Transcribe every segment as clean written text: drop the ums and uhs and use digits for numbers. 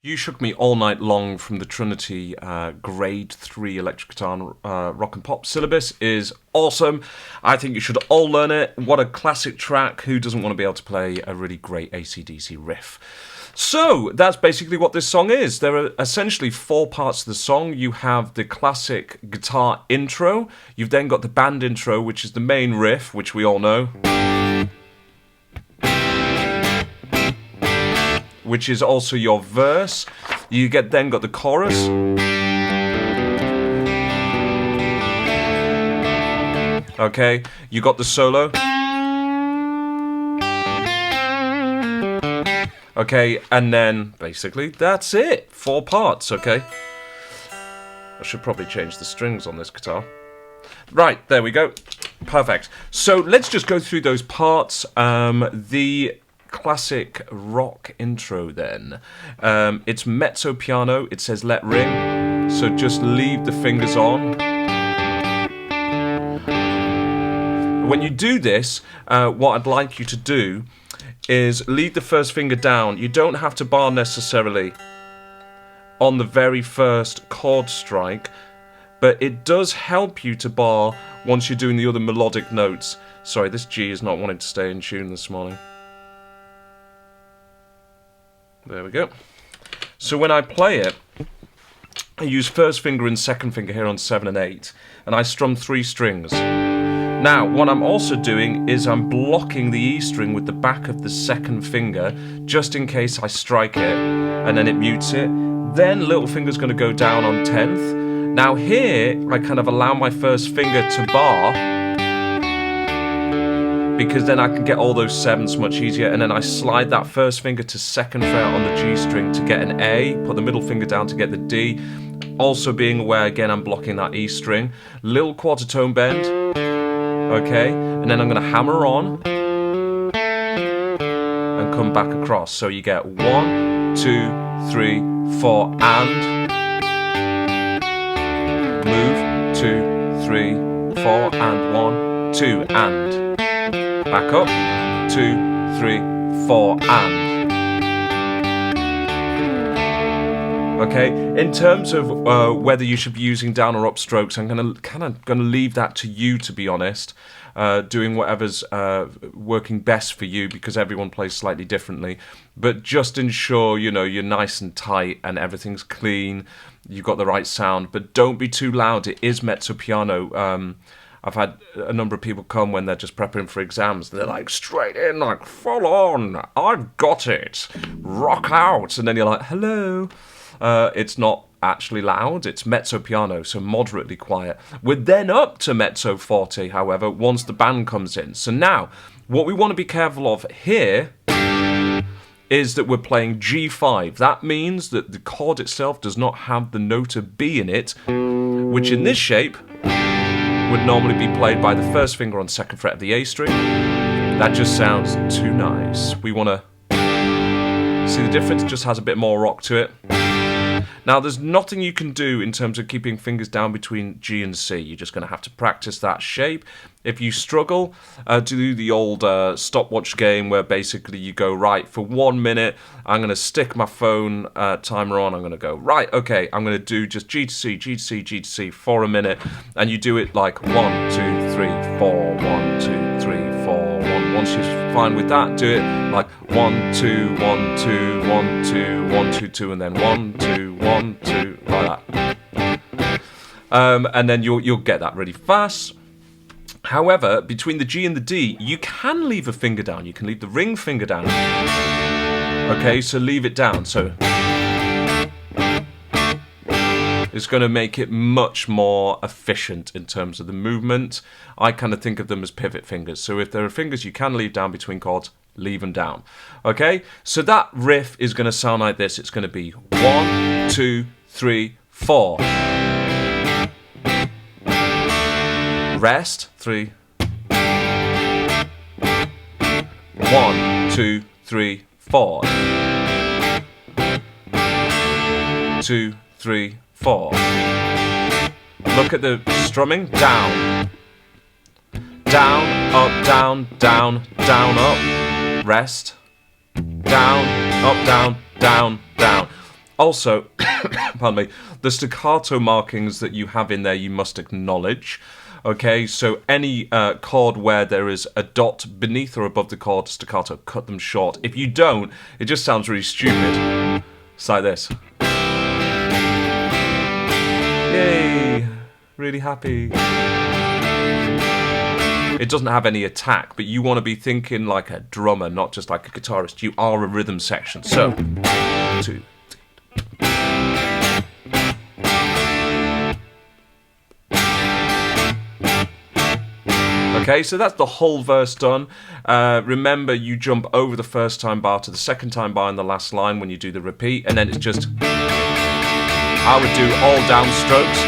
You Shook Me All Night Long from the Trinity Grade 3 Electric Guitar Rock and Pop syllabus is awesome. I think you should all learn it. What a classic track. Who doesn't want to be able to play a really great AC/DC riff? So, that's basically what this song is. There are essentially 4 parts of the song. You have the classic guitar intro. You've then got the band intro, which is the main riff, which we all know, which is also your verse. You then got the chorus. Okay, you got the solo. Okay, and then basically that's it. 4 parts, okay? I should probably change the strings on this guitar. Right, there we go. Perfect. So let's just go through those parts. The classic rock intro then. It's mezzo piano. It says let ring. So just leave the fingers on. When you do this, what I'd like you to do is leave the first finger down. You don't have to bar necessarily on the very first chord strike, but it does help you to bar once you're doing the other melodic notes. Sorry, this G is not wanting to stay in tune this morning. There we go. So when I play it, I use first finger and second finger here on 7 and 8, and I strum 3 strings. Now, what I'm also doing is I'm blocking the E string with the back of the second finger, just in case I strike it, and then it mutes it. Then little finger's going to go down on 10th. Now here, I kind of allow my first finger to bar, because then I can get all those 7s much easier, and then I slide that first finger to 2nd fret on the G string to get an A, put the middle finger down to get the D. Also being aware, again, I'm blocking that E string. Little quarter tone bend. Okay, and then I'm going to hammer on and come back across. So you get 1, 2, 3, 4, and move, 2, 3, 4, and 1, 2, and back up, 2, 3, 4, and. Okay, in terms of whether you should be using down or up strokes, I'm gonna leave that to you, to be honest. Doing whatever's working best for you, because everyone plays slightly differently. But just ensure you're nice and tight and everything's clean. You've got the right sound, but don't be too loud. It is mezzo piano. I've had a number of people come when they're just preparing for exams. They're like, straight in, like full on. I've got it. Rock out, and then you're like, hello. It's not actually loud, it's mezzo piano, so moderately quiet. We're then up to mezzo forte, however, once the band comes in. So now, what we want to be careful of here is that we're playing G5. That means that the chord itself does not have the note of B in it, which in this shape would normally be played by the first finger on 2nd fret of the A string. That just sounds too nice. We want to see the difference, it just has a bit more rock to it. Now, there's nothing you can do in terms of keeping fingers down between G and C. You're just going to have to practice that shape. If you struggle, do the old stopwatch game where basically you go, right, for 1 minute, I'm going to stick my phone timer on. I'm going to go, right, okay, I'm going to do just G to C, G to C, G to C for a minute. And you do it like 1, 2, 3, 4, 1, 2, 3, 4, 1. Once you're fine with that, do it like 1, 2, 1, 2, 1, 2, 1, 2, 2, and then 1, 2, 1, 2, like that. And then you'll get that really fast. However, between the G and the D, you can leave a finger down. You can leave the ring finger down. Okay, so leave it down. So it's going to make it much more efficient in terms of the movement. I kind of think of them as pivot fingers. So if there are fingers you can leave down between chords, leave them down. Okay, so that riff is going to sound like this. It's going to be 1, 2, 3, 4. Rest, 3. 1, 2, 3, 4. 2, 3, 4. Look at the strumming. Down. Down, up, down, down, down, up. Rest. Down, up, down, down, down. Also, pardon me, the staccato markings that you have in there you must acknowledge. Okay, so any chord where there is a dot beneath or above the chord staccato, cut them short. If you don't, it just sounds really stupid. It's like this. Yay! Really happy. It doesn't have any attack, but you want to be thinking like a drummer, not just like a guitarist. You are a rhythm section. So, 2, 3. Okay, so that's the whole verse done. Remember, you jump over the first time bar to the second time bar in the last line when you do the repeat, and then it's just, I would do all downstrokes,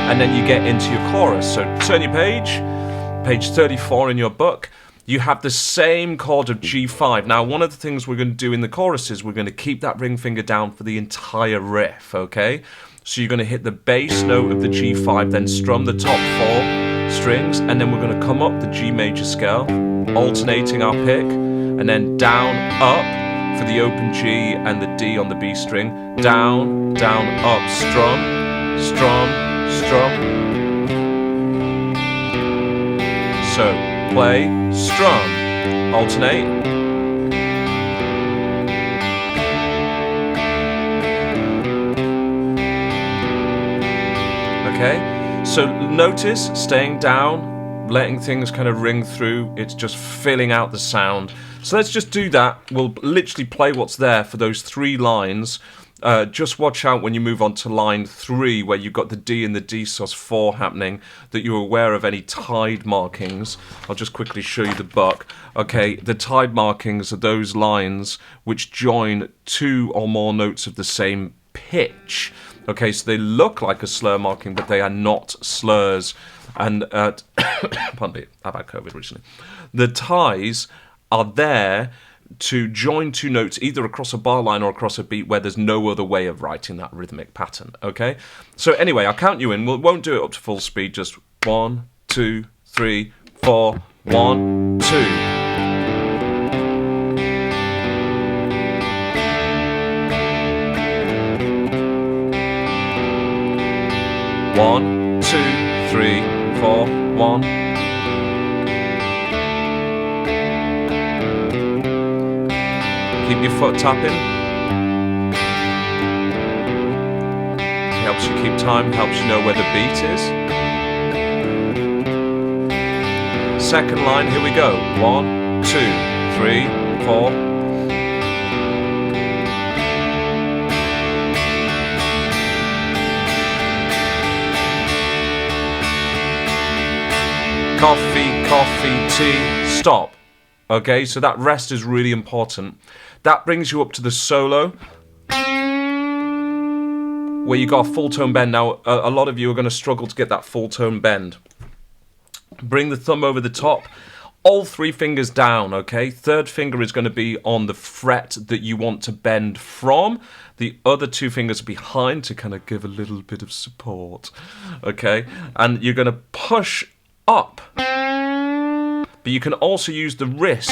and then you get into your chorus. So turn your page 34 in your book. You have the same chord of G5. Now, one of the things we're going to do in the chorus is we're going to keep that ring finger down for the entire riff, okay? So you're going to hit the bass note of the G5, then strum the top 4 strings, and then we're going to come up the G major scale, alternating our pick, and then down, up for the open G and the D on the B string, down, down, up, strum, strum, strum. So, play, strum, alternate. Okay, so notice staying down, letting things kind of ring through, it's just filling out the sound. So let's just do that. We'll literally play what's there for those 3 lines. Just watch out when you move on to line 3, where you've got the D and the D sus4 happening, that you're aware of any tide markings. I'll just quickly show you the book. Okay, the tide markings are those lines which join 2 or more notes of the same pitch. Okay, so they look like a slur marking, but they are not slurs. And, pardon me, I've had COVID recently. The ties are there to join 2 notes either across a bar line or across a beat where there's no other way of writing that rhythmic pattern, okay? So anyway, I'll count you in. We won't do it up to full speed, just 1, 2, 3, 4, 1, 2. 1, 2, 3, 4, 1. Keep your foot tapping. Helps you keep time, helps you know where the beat is. Second line, here we go. 1, 2, 3, 4. Coffee, coffee, tea, stop. Okay, so that rest is really important. That brings you up to the solo, where you got a full tone bend. Now, a lot of you are going to struggle to get that full tone bend. Bring the thumb over the top, all 3 fingers down, okay? 3rd finger is going to be on the fret that you want to bend from. The other 2 fingers are behind to kind of give a little bit of support, okay? And you're going to push up, but you can also use the wrist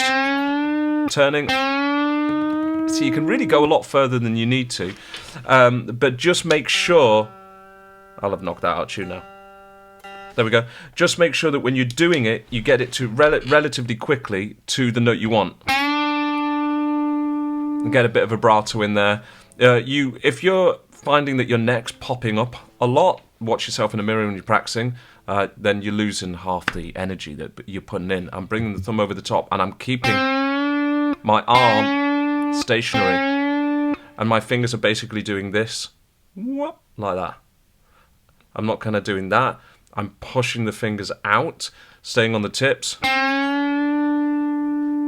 turning, so you can really go a lot further than you need to, but just make sure, I'll have knocked that out of tune now, there we go, just make sure that when you're doing it you get it to relatively quickly to the note you want, and get a bit of vibrato in there. If you're finding that your neck's popping up a lot, watch yourself in the mirror when you're practicing. Then you're losing half the energy that you're putting in. I'm bringing the thumb over the top and I'm keeping my arm stationary. And my fingers are basically doing this, like that. I'm not kind of doing that. I'm pushing the fingers out, staying on the tips.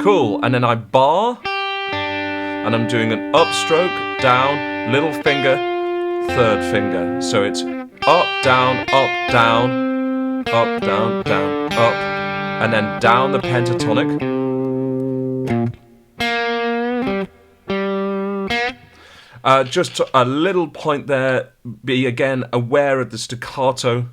Cool, and then I bar, and I'm doing an upstroke, down, little finger, 3rd finger. So it's up, down, down. Up, down, down, up, and then down the pentatonic. Just a little point there, be again aware of the staccato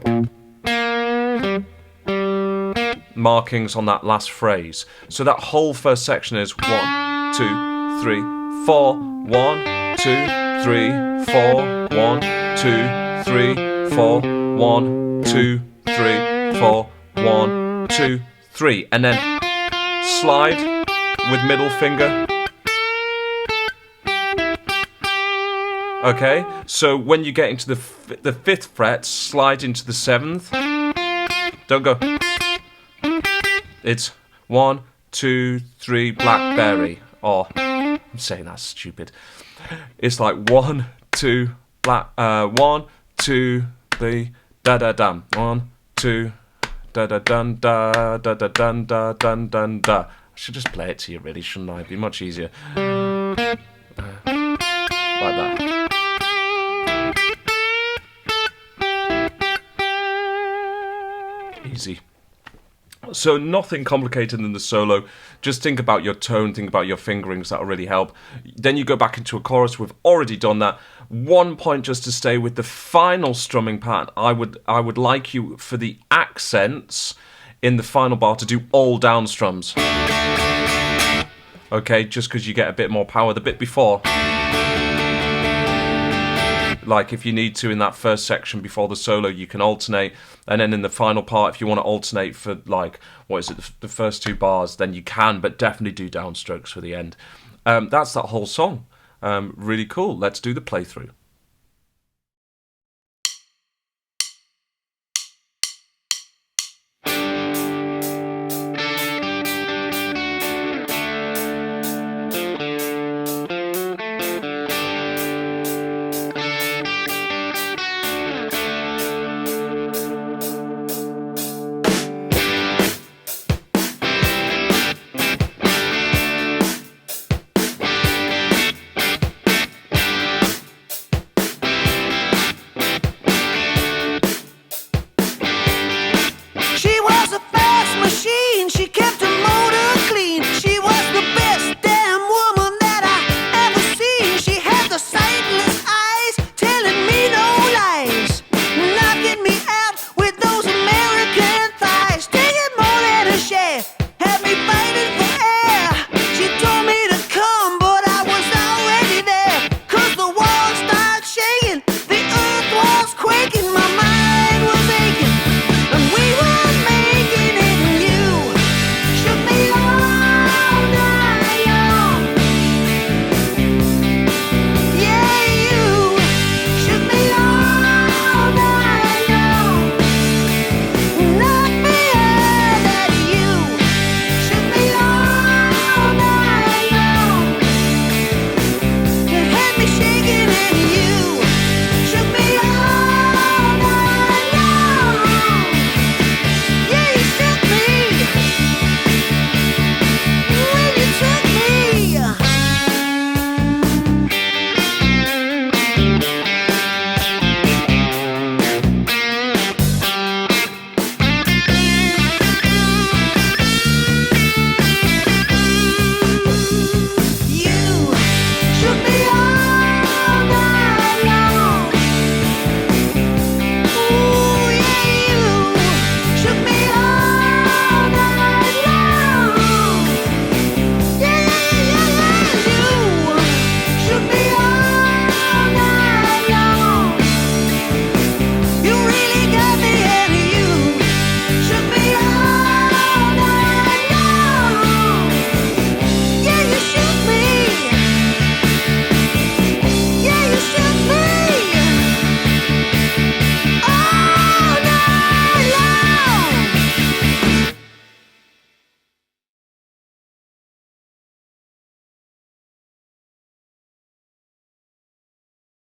markings on that last phrase. So that whole first section is 1, 2, 3, 4, 1, 2, 3, 4, 1, 2, 3, 4, 1, 2, 3, 4, 1, 2, 3, and then slide with middle finger. Okay, so when you get into the 5th fret, slide into the 7th. Don't go. It's 1, 2, 3, blackberry. Or I'm saying that's stupid. It's like 1, 2, 1, 2, 3, da da dum. 1, 2, da da dun da da da dun da dun dun da. I should just play it to you, really, shouldn't I? It'd be much easier. Like that. Easy. So nothing complicated in the solo. Just think about your tone, think about your fingerings. That'll really help. Then you go back into a chorus. We've already done that. 1 point just to stay with the final strumming pattern. I would like you, for the accents in the final bar, to do all down strums. Okay, just because you get a bit more power. The bit before, like if you need to in that first section before the solo, you can alternate, and then in the final part, if you want to alternate for like, what is it, the first 2 bars, then you can, but definitely do downstrokes for the end. That's that whole song. Really cool. Let's do the playthrough.